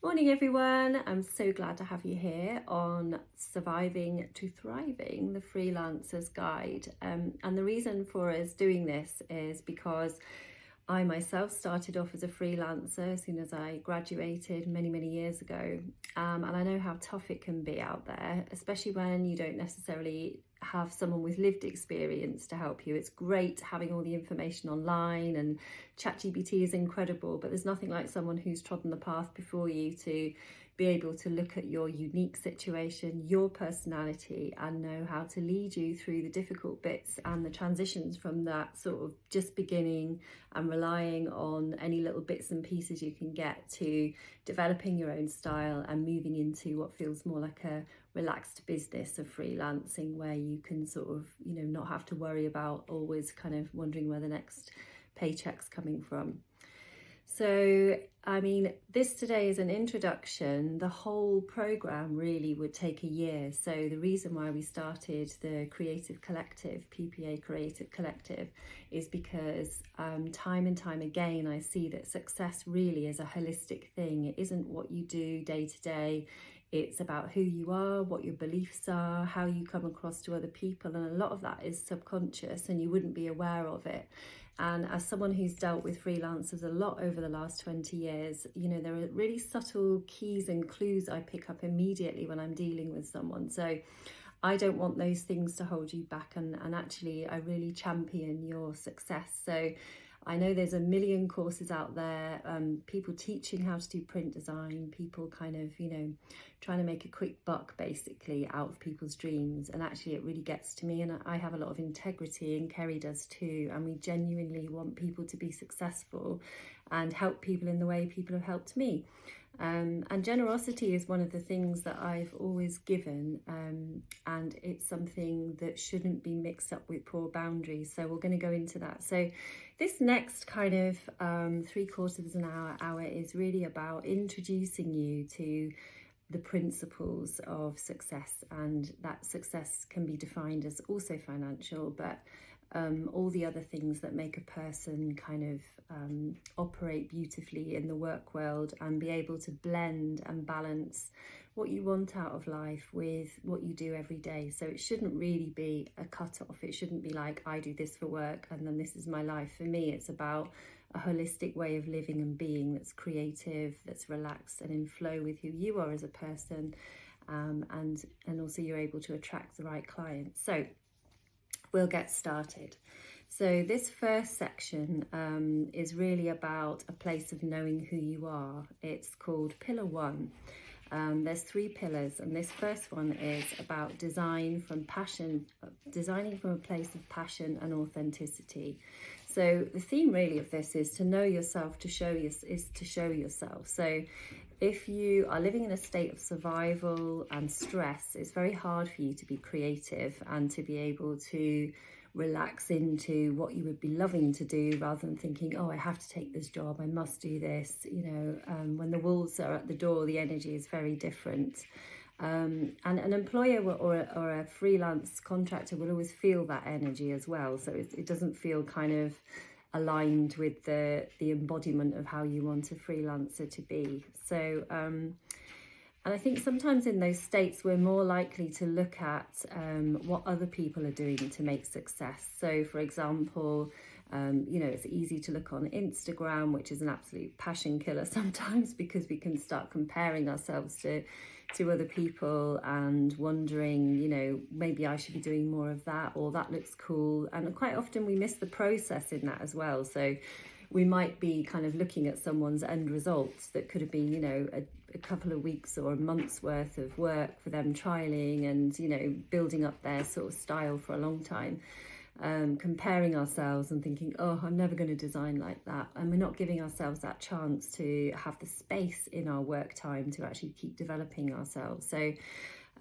Morning everyone, I'm so glad to have you here on Surviving to Thriving, the Freelancers Guide. And the reason for us doing this is because I myself started off as a freelancer as soon as I graduated many years ago. And I know how tough it can be out there, especially when you don't necessarily have someone with lived experience to help you. It's great having all the information online, and ChatGPT is incredible, but there's nothing like someone who's trodden the path before you to be able to look at your unique situation, your personality, and know how to lead you through the difficult bits and the transitions from that sort of just beginning and relying on any little bits and pieces you can get to developing your own style and moving into what feels more like a relaxed business of freelancing, where you can sort of, not have to worry about always kind of wondering where the next paycheck's coming from. So, this today is an introduction. The whole program really would take a year. So the reason why we started the Creative Collective, PPA Creative Collective, is because time and time again, I see that success really is a holistic thing. It isn't what you do day to day. It's about who you are, what your beliefs are, how you come across to other people. And a lot of that is subconscious and you wouldn't be aware of it. And as someone who's dealt with freelancers a lot over the last 20 years, there are really subtle keys and clues I pick up immediately when I'm dealing with someone. So I don't want those things to hold you back. And actually, I really champion your success. So I know there's a million courses out there, people teaching how to do print design, people kind of, trying to make a quick buck basically out of people's dreams. And actually it really gets to me, and I have a lot of integrity, and Kerry does too. And we genuinely want people to be successful and help people in the way people have helped me. And generosity is one of the things that I've always given, and it's something that shouldn't be mixed up with poor boundaries. So we're going to go into that. So this next kind of 3/4 of an hour is really about introducing you to the principles of success, and that success can be defined as also financial, but all the other things that make a person kind of operate beautifully in the work world and be able to blend and balance what you want out of life with what you do every day. So it shouldn't really be a cut-off. It shouldn't be like, I do this for work and then this is my life. For me, it's about a holistic way of living and being that's creative, that's relaxed and in flow with who you are as a person, and also you're able to attract the right clients. So we'll get started. So this first section is really about a place of knowing who you are. It's called Pillar 1. There's 3 pillars, and this first one is about designing from a place of passion and authenticity. So the theme really of this is to know yourself, to show yourself. So if you are living in a state of survival and stress, it's very hard for you to be creative and to be able to relax into what you would be loving to do, rather than thinking, oh, I have to take this job, I must do this. When the wolves are at the door, the energy is very different. And an employer or a freelance contractor will always feel that energy as well. So it doesn't feel kind of aligned with the embodiment of how you want a freelancer to be. So and I think sometimes in those states we're more likely to look at what other people are doing to make success. So for example, it's easy to look on Instagram, which is an absolute passion killer sometimes, because we can start comparing ourselves to other people and wondering, maybe I should be doing more of that, or that looks cool. And quite often we miss the process in that as well. So we might be kind of looking at someone's end results that could have been, a couple of weeks or a month's worth of work for them trialing and, building up their sort of style for a long time. Comparing ourselves and thinking, oh, I'm never going to design like that. And we're not giving ourselves that chance to have the space in our work time to actually keep developing ourselves. So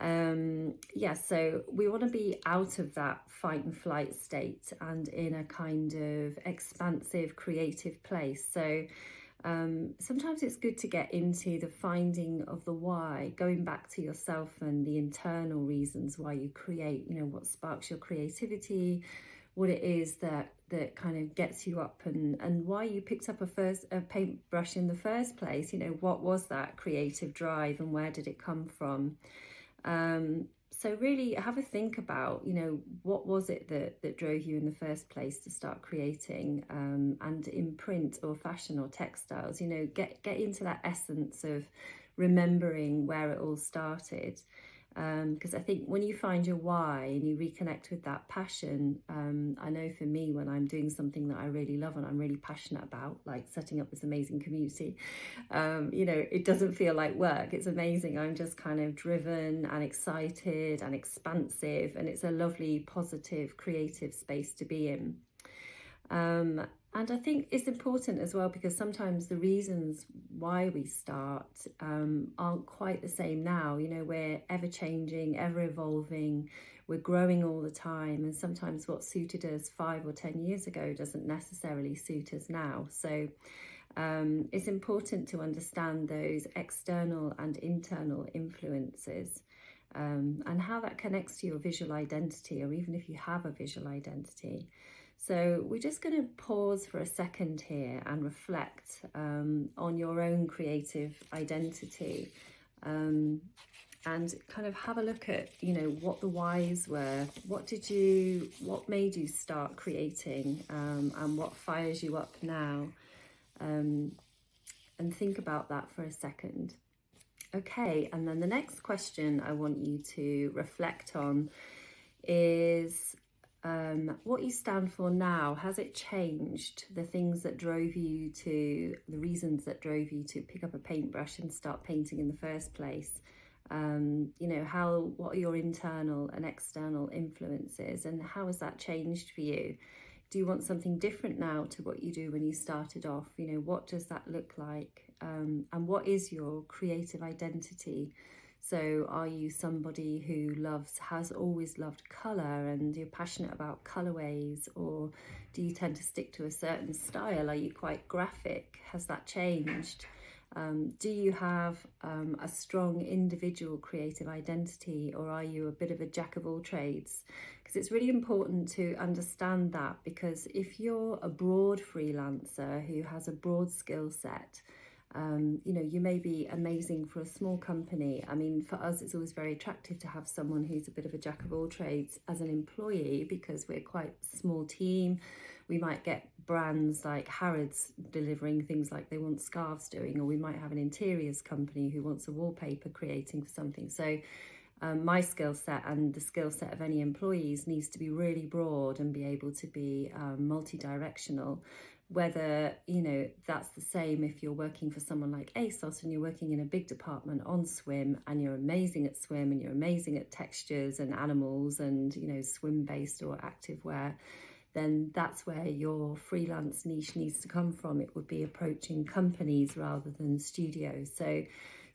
so we want to be out of that fight and flight state and in a kind of expansive, creative place. So sometimes it's good to get into the finding of the why, going back to yourself and the internal reasons why you create, what sparks your creativity, what it is that kind of gets you up, and why you picked up a paintbrush in the first place. You know, what was that creative drive and where did it come from? So really have a think about, you know, what was it that drove you in the first place to start creating, and in print or fashion or textiles, you know, get into that essence of remembering where it all started. Because I think when you find your why and you reconnect with that passion, I know for me, when I'm doing something that I really love and I'm really passionate about, like setting up this amazing community, you know, it doesn't feel like work. It's amazing. I'm just kind of driven and excited and expansive, and it's a lovely, positive, creative space to be in. And I think it's important as well, because sometimes the reasons why we start aren't quite the same now. You know, we're ever changing, ever evolving, we're growing all the time, and sometimes what suited us 5 or 10 years ago doesn't necessarily suit us now. So it's important to understand those external and internal influences, and how that connects to your visual identity, or even if you have a visual identity. So we're just going to pause for a second here and reflect on your own creative identity, and kind of have a look at, you know, what the whys were, what made you start creating, and what fires you up now, and think about that for a second. Okay, and then the next question I want you to reflect on is, what you stand for now. Has it changed? The things that drove you to, the reasons that drove you to pick up a paintbrush and start painting in the first place. You know, what are your internal and external influences, and how has that changed for you? Do you want something different now to what you do when you started off? You know, what does that look like? And what is your creative identity? So are you somebody who has always loved colour and you're passionate about colourways, or do you tend to stick to a certain style? Are you quite graphic? Has that changed? Do you have a strong individual creative identity, or are you a bit of a jack of all trades? Because it's really important to understand that, because if you're a broad freelancer who has a broad skill set, you know, you may be amazing for a small company. I mean, for us, it's always very attractive to have someone who's a bit of a jack of all trades as an employee, because we're quite a small team. We might get brands like Harrods delivering things like they want scarves doing, or we might have an interiors company who wants a wallpaper creating for something. So my skill set and the skill set of any employees needs to be really broad and be able to be multi-directional. Whether, you know, that's the same if you're working for someone like ASOS and you're working in a big department on swim, and you're amazing at swim and you're amazing at textures and animals and, you know, swim-based or active wear, then that's where your freelance niche needs to come from. It would be approaching companies rather than studios. So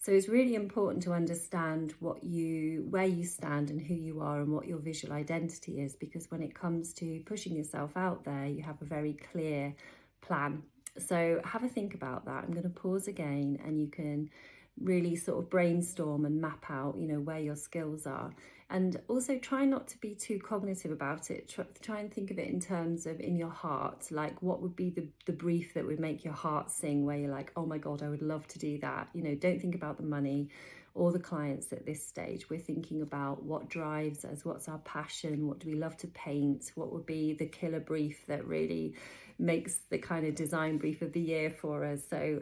it's really important to understand where you stand and who you are and what your visual identity is, because when it comes to pushing yourself out there, you have a very clear plan. So have a think about that. I'm going to pause again, and you can really sort of brainstorm and map out, you know, where your skills are. And also try not to be too cognitive about it. Try and think of it in terms of in your heart, like what would be the brief that would make your heart sing, where you're like, oh my God, I would love to do that. You know, don't think about the money or the clients at this stage. We're thinking about what drives us, what's our passion, what do we love to paint, what would be the killer brief that really makes the kind of design brief of the year for us. So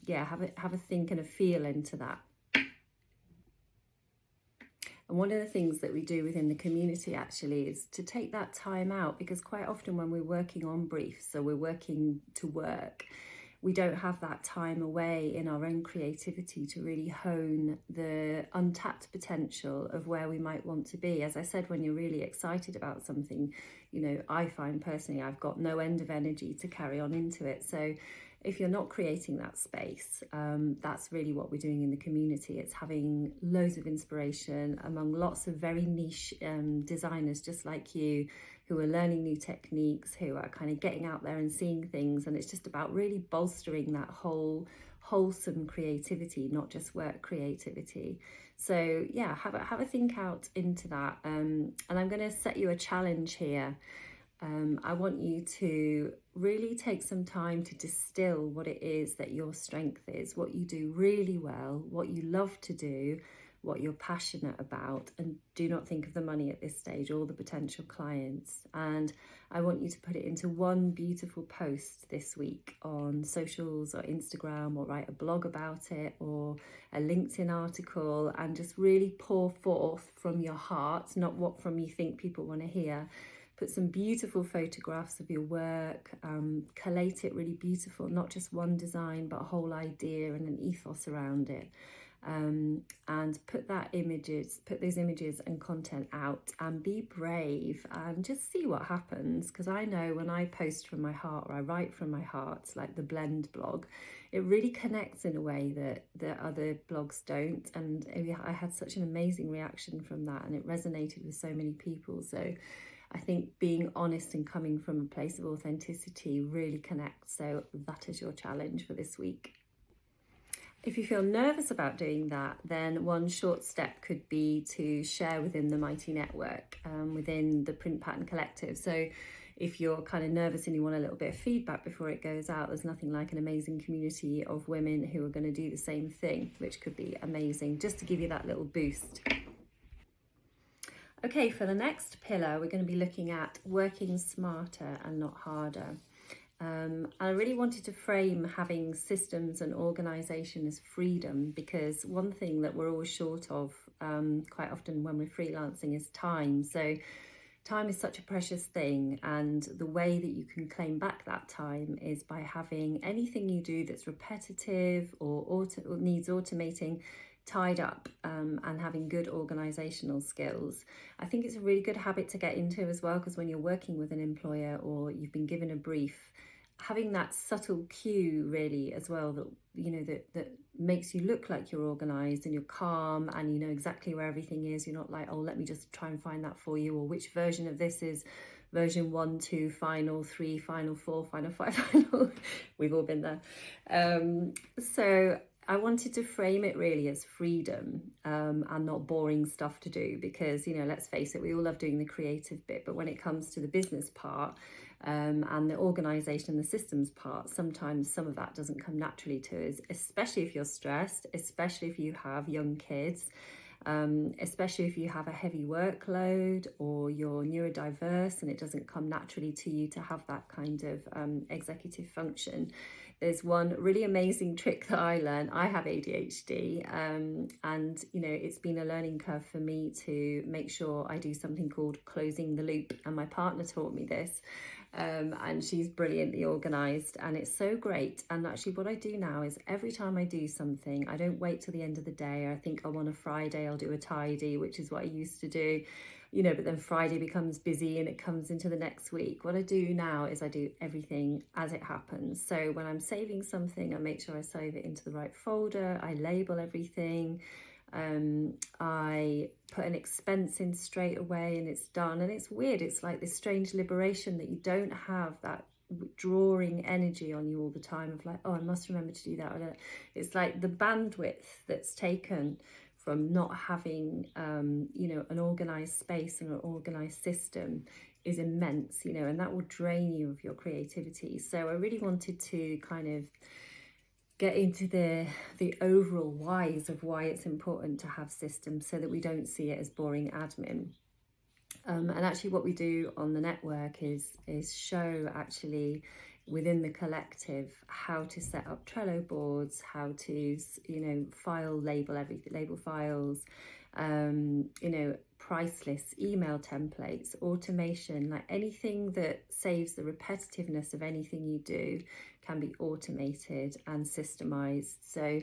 yeah, have a think and a feel into that. And one of the things that we do within the community actually is to take that time out, because quite often when we're working on briefs, so we're working to work, we don't have that time away in our own creativity to really hone the untapped potential of where we might want to be. As I said, when you're really excited about something, you know, I find personally I've got no end of energy to carry on into it. So if you're not creating that space, that's really what we're doing in the community. It's having loads of inspiration among lots of very niche designers just like you, who are learning new techniques, who are kind of getting out there and seeing things. And it's just about really bolstering that whole wholesome creativity, not just work creativity. So yeah, have a think out into that. And I'm going to set you a challenge here. I want you to really take some time to distill what it is that your strength is, what you do really well, what you love to do, what you're passionate about, and do not think of the money at this stage or the potential clients. And I want you to put it into one beautiful post this week on socials or Instagram, or write a blog about it, or a LinkedIn article, and just really pour forth from your heart, not what from you think people want to hear. Put some beautiful photographs of your work, collate it really beautiful, not just one design, but a whole idea and an ethos around it. And put those images and content out, and be brave and just see what happens. Because I know when I post from my heart, or I write from my heart, like the Blend blog, it really connects in a way that other blogs don't. And I had such an amazing reaction from that, and it resonated with so many people. So I think being honest and coming from a place of authenticity really connects. So that is your challenge for this week. If you feel nervous about doing that, then one short step could be to share within the Mighty Network, within the Print Pattern Collective. So if you're kind of nervous and you want a little bit of feedback before it goes out, there's nothing like an amazing community of women who are going to do the same thing, which could be amazing, just to give you that little boost. Okay, for the next pillar, we're going to be looking at working smarter and not harder. I really wanted to frame having systems and organisation as freedom, because one thing that we're always short of quite often when we're freelancing is time. So time is such a precious thing, and the way that you can claim back that time is by having anything you do that's repetitive or needs automating tied up, and having good organisational skills. I think it's a really good habit to get into as well, because when you're working with an employer or you've been given a brief, having that subtle cue really as well, that makes you look like you're organised and you're calm and you know exactly where everything is. You're not like, oh, let me just try and find that for you, or which version of this is version 1, 2, final 3, final 4, final 5, final. We've all been there. So I wanted to frame it really as freedom, and not boring stuff to do, because, let's face it, we all love doing the creative bit, but when it comes to the business part, and the organisation and the systems part, sometimes some of that doesn't come naturally to us, especially if you're stressed, especially if you have young kids, especially if you have a heavy workload or you're neurodiverse and it doesn't come naturally to you to have that kind of executive function. There's one really amazing trick that I learned. I have ADHD, and it's been a learning curve for me to make sure I do something called closing the loop, and my partner taught me this. And she's brilliantly organised, and it's so great. And actually what I do now is every time I do something, I don't wait till the end of the day. I think, on a Friday I'll do a tidy, which is what I used to do, but then Friday becomes busy and it comes into the next week. What I do now is I do everything as it happens. So when I'm saving something, I make sure I save it into the right folder, I label everything, I put an expense in straight away, and it's done. And it's weird, it's like this strange liberation that you don't have that drawing energy on you all the time of like, oh, I must remember to do that. It's like the bandwidth that's taken from not having an organized space and an organized system is immense, and that will drain you of your creativity. So I really wanted to kind of get into the overall whys of why it's important to have systems, so that we don't see it as boring admin. And actually what we do on the network is show actually within the collective how to set up Trello boards, how to label files, price lists, email templates, automation, like anything that saves the repetitiveness of anything you do can be automated and systemized. So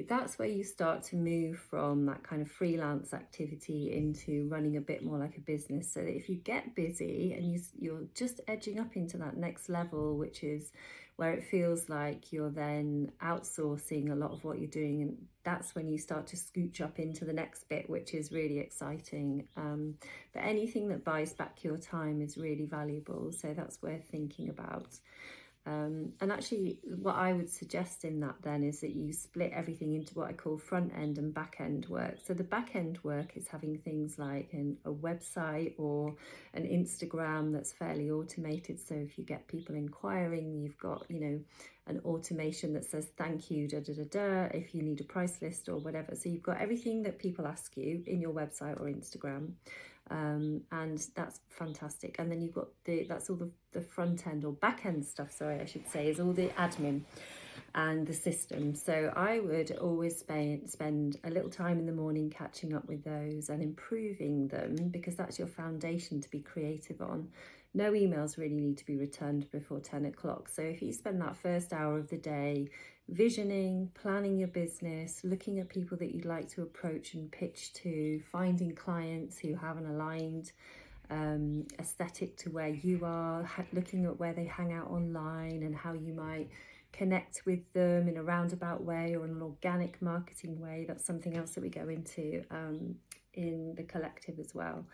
that's where you start to move from that kind of freelance activity into running a bit more like a business. So that if you get busy and you're just edging up into that next level, which is where it feels like you're then outsourcing a lot of what you're doing, and that's when you start to scooch up into the next bit, which is really exciting. But anything that buys back your time is really valuable, so that's worth thinking about. And actually, what I would suggest in that then is that you split everything into what I call front end and back end work. So the back end work is having things like a website or an Instagram that's fairly automated. So if you get people inquiring, you've got, an automation that says thank you, da da da da, if you need a price list or whatever. So you've got everything that people ask you in your website or Instagram. And that's fantastic. And then you've got that's all the front end or back end stuff, sorry, I should say, is all the admin and the system. So I would always spend a little time in the morning catching up with those and improving them, because that's your foundation to be creative on. No emails really need to be returned before 10 o'clock. So if you spend that first hour of the day visioning, planning your business, looking at people that you'd like to approach and pitch to, finding clients who have an aligned aesthetic to where you are, looking at where they hang out online and how you might connect with them in a roundabout way or in an organic marketing way. That's something else that we go into in the collective as well.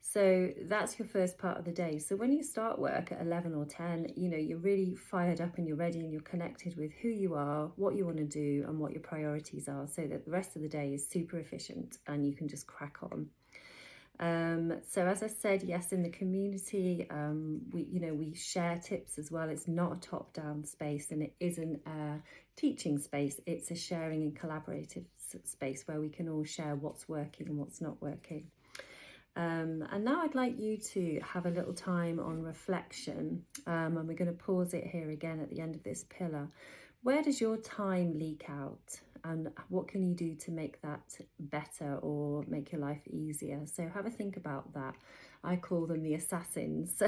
So that's your first part of the day. So when you start work at 11 or 10, you're really fired up and you're ready and you're connected with who you are, what you want to do and what your priorities are, so that the rest of the day is super efficient and you can just crack on. So as I said, yes, in the community, we share tips as well. It's not a top-down space and it isn't a teaching space. It's a sharing and collaborative space where we can all share what's working and what's not working. And now I'd like you to have a little time on reflection, and we're going to pause it here again at the end of this pillar. Where does your time leak out, and what can you do to make that better or make your life easier? So have a think about that. I call them the assassins. So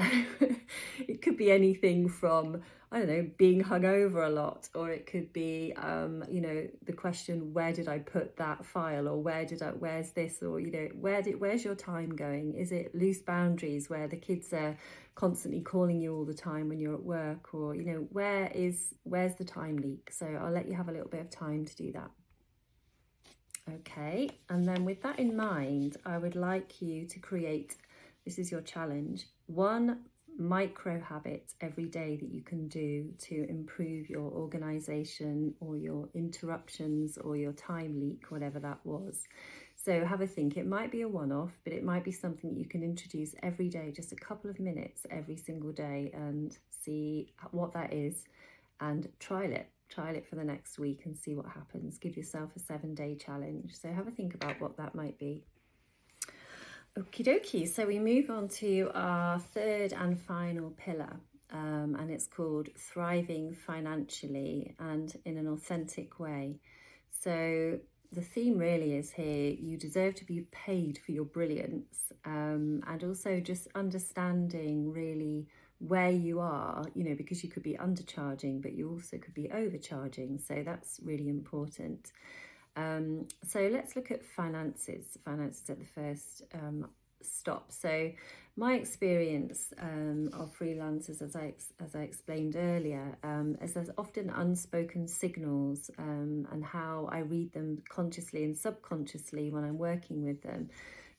it could be anything from, I don't know, being hungover a lot, or it could be, the question, where did I put that file, or where's this, or, where's your time going? Is it loose boundaries where the kids are constantly calling you all the time when you're at work, or, where's the time leak? So I'll let you have a little bit of time to do that. Okay, and then with that in mind, I would like you to create, this is your challenge, one micro habit every day that you can do to improve your organization or your interruptions or your time leak, whatever that was. So have a think. It might be a one-off, but it might be something you can introduce every day, just a couple of minutes every single day, and see what that is and trial it for the next week and see what happens. Give yourself a 7-day challenge. So have a think about what that might be. Okie dokie, so we move on to our third and final pillar, and it's called thriving financially and in an authentic way. So the theme really is here, you deserve to be paid for your brilliance, and also just understanding really where you are, because you could be undercharging, but you also could be overcharging. So that's really important. So let's look at finances at the first stop. So my experience of freelancers, as I explained earlier, is there's often unspoken signals, and how I read them consciously and subconsciously when I'm working with them.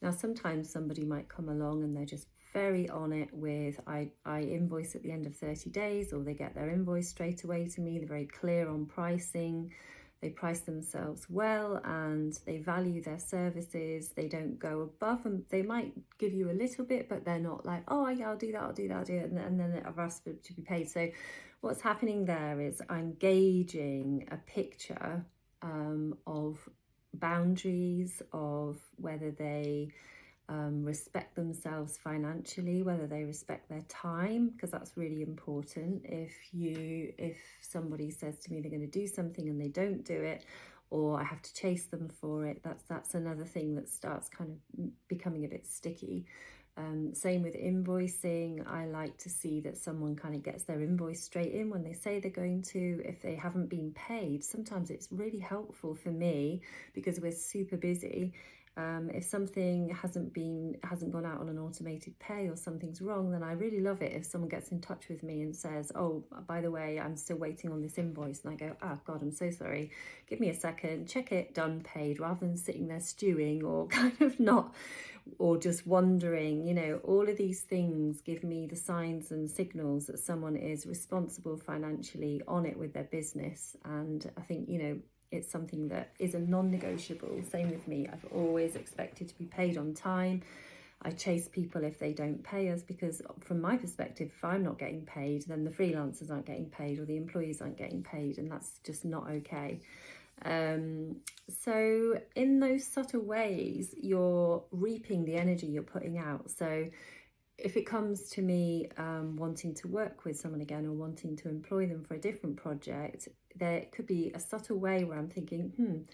Now, sometimes somebody might come along and they're just very on it with, I invoice at the end of 30 days, or they get their invoice straight away to me. They're very clear on pricing. They price themselves well and they value their services. They don't go above, and they might give you a little bit, but they're not like, oh yeah, I'll do that, and then I've asked for to be paid. So what's happening there is I'm gauging a picture of boundaries, of whether they respect themselves financially, whether they respect their time, because that's really important. If somebody says to me they're going to do something and they don't do it, or I have to chase them for it, that's another thing that starts kind of becoming a bit sticky. Same with invoicing. I like to see that someone kind of gets their invoice straight in when they say they're going to. If they haven't been paid, sometimes it's really helpful for me, because we're super busy, If something hasn't gone out on an automated pay, or something's wrong, then I really love it if someone gets in touch with me and says, oh, by the way, I'm still waiting on this invoice. And I go, oh God, I'm so sorry. Give me a second, check it, done, paid, rather than sitting there stewing or kind of not, or just wondering. You know, all of these things give me the signs and signals that someone is responsible financially, on it with their business. And I think, you know, it's something that is a non-negotiable. Same with me. I've always expected to be paid on time. I chase people if they don't pay us, because from my perspective, if I'm not getting paid, then the freelancers aren't getting paid, or the employees aren't getting paid, and that's just not okay. So in those subtle ways, you're reaping the energy you're putting out. So if it comes to me wanting to work with someone again, or wanting to employ them for a different project, there could be a subtle way where I'm thinking,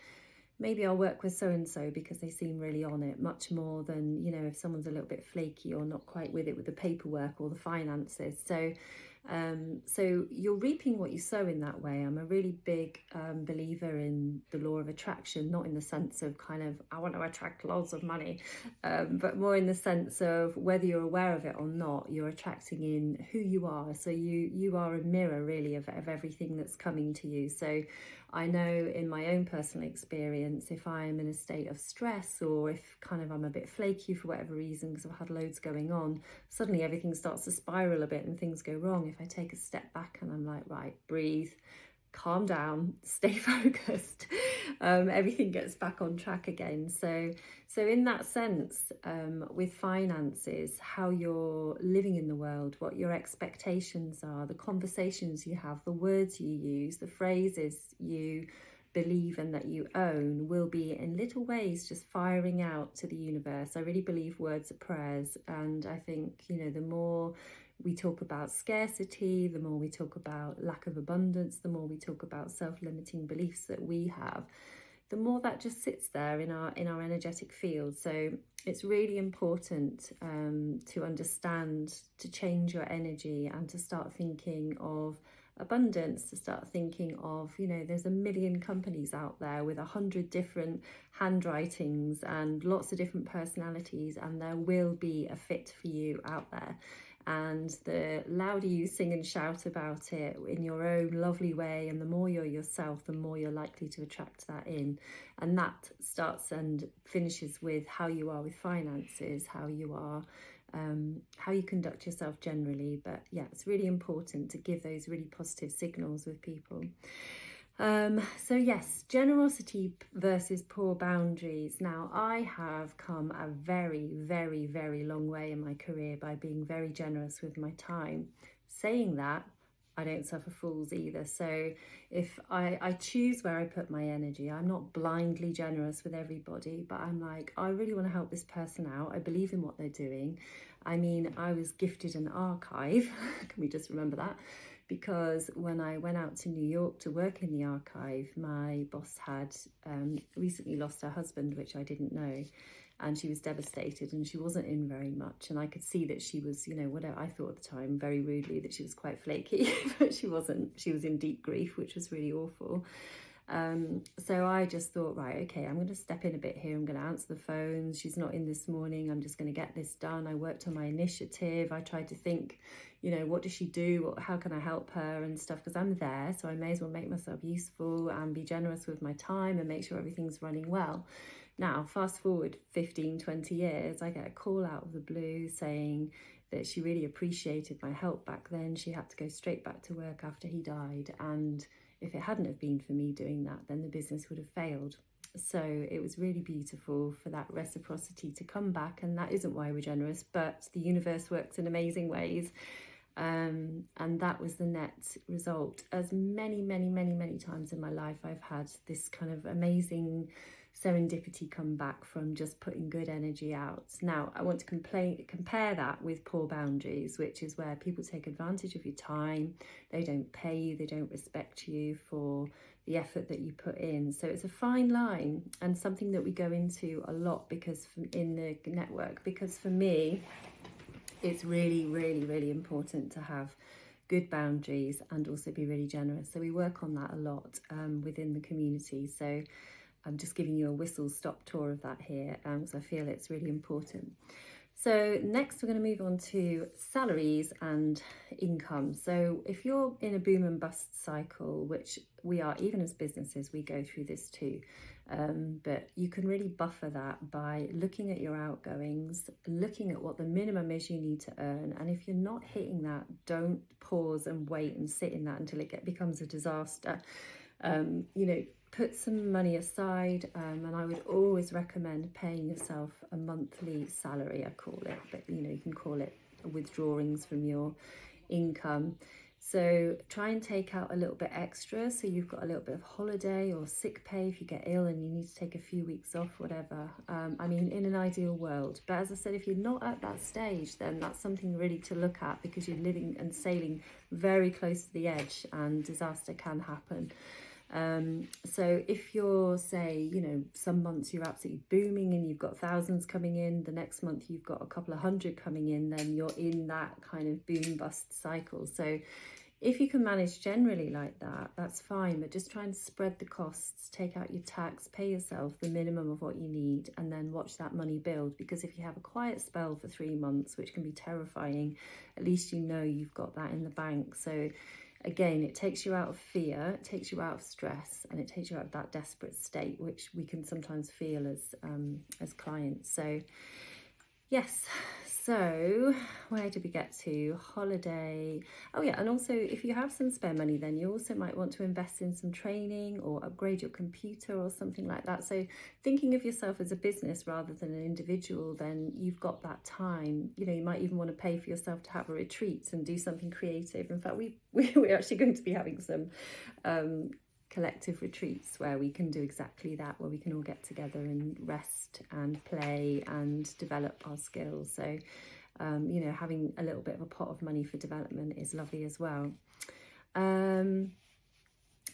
maybe I'll work with so-and-so because they seem really on it, much more than, you know, if someone's a little bit flaky or not quite with it with the paperwork or the finances. So you're reaping what you sow in that way. I'm a really big believer in the law of attraction, not in the sense of kind of, I want to attract lots of money, but more in the sense of whether you're aware of it or not, you're attracting in who you are. So you are a mirror really of everything that's coming to you. So I know in my own personal experience, if I'm in a state of stress, or if kind of I'm a bit flaky for whatever reason because I've had loads going on, suddenly everything starts to spiral a bit and things go wrong. If I take a step back and I'm like, right, breathe, calm down, stay focused, everything gets back on track again. So in that sense, with finances, how you're living in the world, what your expectations are, the conversations you have, the words you use, the phrases you believe and that you own, will be in little ways just firing out to the universe. I really believe words are prayers, and I think, you know, the more we talk about scarcity, the more we talk about lack of abundance, the more we talk about self-limiting beliefs that we have, the more that just sits there in our energetic field. So it's really important to understand, to change your energy, and to start thinking of abundance, to start thinking of, you know, there's a million companies out there with 100 different handwritings and lots of different personalities, and there will be a fit for you out there. And the louder you sing and shout about it in your own lovely way, and the more you're yourself, the more you're likely to attract that in. And that starts and finishes with how you are with finances, how you are, how you conduct yourself generally. But yeah, it's really important to give those really positive signals with people. So yes, generosity versus poor boundaries. Now, I have come a very, very, very long way in my career by being very generous with my time. Saying that, I don't suffer fools either. So if I choose where I put my energy, I'm not blindly generous with everybody, but I'm like, I really want to help this person out. I believe in what they're doing. I mean, I was gifted an archive. Can we just remember that? Because when I went out to New York to work in the archive, my boss had recently lost her husband, which I didn't know, and she was devastated, and she wasn't in very much, and I could see that she was, you know, whatever, I thought at the time very rudely that she was quite flaky, but she wasn't. She was in deep grief, which was really awful. So I just thought, right, okay, I'm going to step in a bit here. I'm going to answer the phones. She's not in this morning. I'm just going to get this done. I worked on my initiative. I tried to think, you know, what does she do? How can I help her and stuff? Because I'm there, so I may as well make myself useful and be generous with my time and make sure everything's running well. Now, fast forward 15, 20 years, I get a call out of the blue saying that she really appreciated my help back then. She had to go straight back to work after he died, and if it hadn't have been for me doing that, then the business would have failed. So it was really beautiful for that reciprocity to come back, and that isn't why we're generous, but the universe works in amazing ways. And that was the net result. As many, many, many, many times in my life, I've had this kind of amazing serendipity come back from just putting good energy out. Now, I want to compare that with poor boundaries, which is where people take advantage of your time. They don't pay you, they don't respect you for the effort that you put in. So it's a fine line, and something that we go into a lot because in the network, because for me, it's really, really, really important to have good boundaries and also be really generous. So we work on that a lot within the community. So I'm just giving you a whistle-stop tour of that here, because I feel it's really important. So next we're going to move on to salaries and income. So if you're in a boom and bust cycle, which we are, even as businesses, we go through this too. But you can really buffer that by looking at your outgoings, looking at what the minimum is you need to earn. And if you're not hitting that, don't pause and wait and sit in that until it becomes a disaster. Put some money aside, and I would always recommend paying yourself a monthly salary, I call it, but you can call it withdrawings from your income. So try and take out a little bit extra, so you've got a little bit of holiday or sick pay if you get ill and you need to take a few weeks off, whatever. In an ideal world. But as I said, if you're not at that stage, then that's something really to look at, because you're living and sailing very close to the edge and disaster can happen. So if you're, say, some months you're absolutely booming and you've got thousands coming in, the next month you've got a couple of hundred coming in, then you're in that kind of boom bust cycle. So if you can manage generally like that, that's fine, but just try and spread the costs, take out your tax, pay yourself the minimum of what you need, and then watch that money build. Because if you have a quiet spell for 3 months, which can be terrifying, at least you've got that in the bank. So again, it takes you out of fear, it takes you out of stress, and it takes you out of that desperate state, which we can sometimes feel as clients. So yes, so where did we get to? Holiday. Oh yeah, and also if you have some spare money, then you also might want to invest in some training or upgrade your computer or something like that. So thinking of yourself as a business rather than an individual, then you've got that time. You might even want to pay for yourself to have a retreat and do something creative. In fact, we're actually going to be having some collective retreats where we can do exactly that, where we can all get together and rest and play and develop our skills. So having a little bit of a pot of money for development is lovely as well.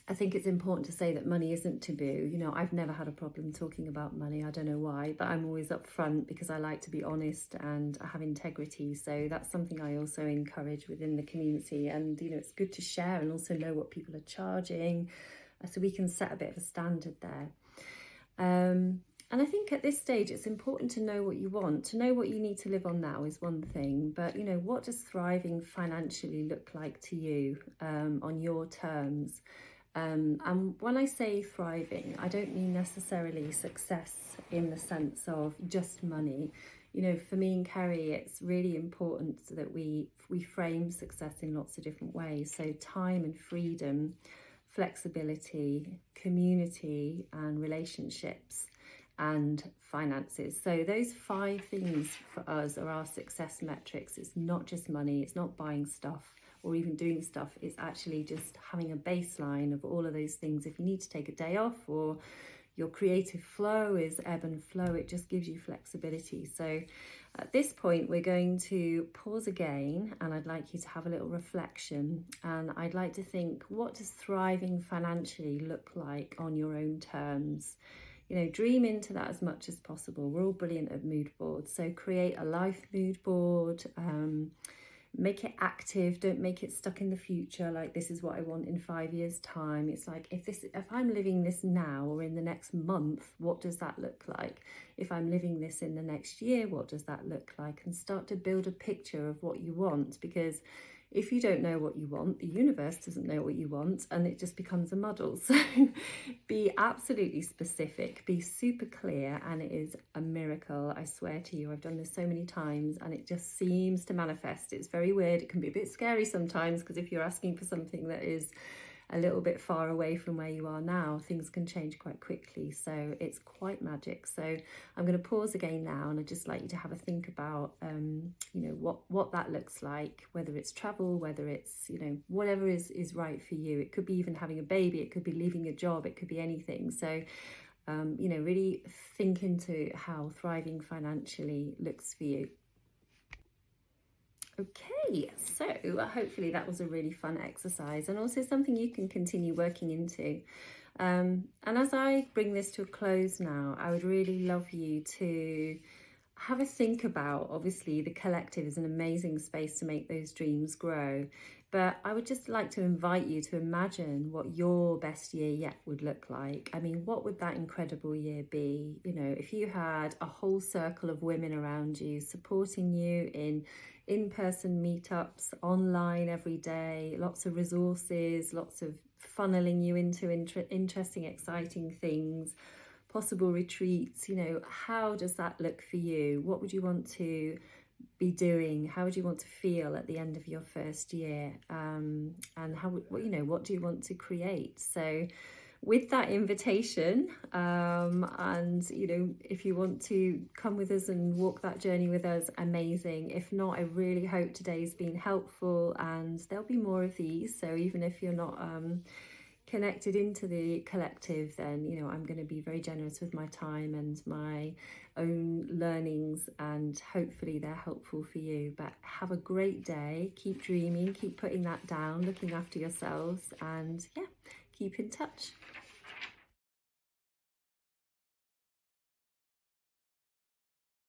I think it's important to say that money isn't taboo. I've never had a problem talking about money. I don't know why, but I'm always upfront because I like to be honest and I have integrity. So that's something I also encourage within the community. And, it's good to share and also know what people are charging, so we can set a bit of a standard there. And I think at this stage, it's important to know what you want. To know what you need to live on now is one thing, but what does thriving financially look like to you, on your terms? And when I say thriving, I don't mean necessarily success in the sense of just money. For me and Kerry, it's really important that we frame success in lots of different ways. So time and freedom, flexibility, community and relationships, and finances. So those 5 things for us are our success metrics. It's not just money, it's not buying stuff or even doing stuff, it's actually just having a baseline of all of those things. If you need to take a day off, or your creative flow is ebb and flow, it just gives you flexibility. So at this point, we're going to pause again, and I'd like you to have a little reflection. And I'd like to think, what does thriving financially look like on your own terms? Dream into that as much as possible. We're all brilliant at mood boards. So create a life mood board. Make it active, don't make it stuck in the future, like this is what I want in 5 years' time. It's like, if I'm living this now or in the next month, what does that look like? If I'm living this in the next year, what does that look like? And start to build a picture of what you want, because if you don't know what you want, the universe doesn't know what you want, and it just becomes a muddle. So be absolutely specific, be super clear, and it is a miracle. I swear to you, I've done this so many times and it just seems to manifest. It's very weird. It can be a bit scary sometimes, because if you're asking for something that is a little bit far away from where you are now, things can change quite quickly. So it's quite magic. So I'm going to pause again now, and I'd just like you to have a think about, what that looks like, whether it's travel, whether it's, whatever is right for you. It could be even having a baby, it could be leaving a job, it could be anything. So, really think into how thriving financially looks for you. Okay, so hopefully that was a really fun exercise, and also something you can continue working into. And as I bring this to a close now, I would really love you to have a think about, obviously the collective is an amazing space to make those dreams grow. But I would just like to invite you to imagine what your best year yet would look like. I mean, what would that incredible year be? You know, if you had a whole circle of women around you supporting you in-person meetups, online every day, lots of resources, lots of funneling you into interesting, exciting things, possible retreats. You know, how does that look for you? What would you want to be doing? How would you want to feel at the end of your first year? And how, you know, what do you want to create? So with that invitation, and you know, if you want to come with us and walk that journey with us, amazing. If not, I really hope today's been helpful, and there'll be more of these. So even if you're not connected into the collective, then you know, I'm going to be very generous with my time and my own learnings, and hopefully they're helpful for you. But have a great day, keep dreaming, keep putting that down, looking after yourselves, and yeah, keep in touch.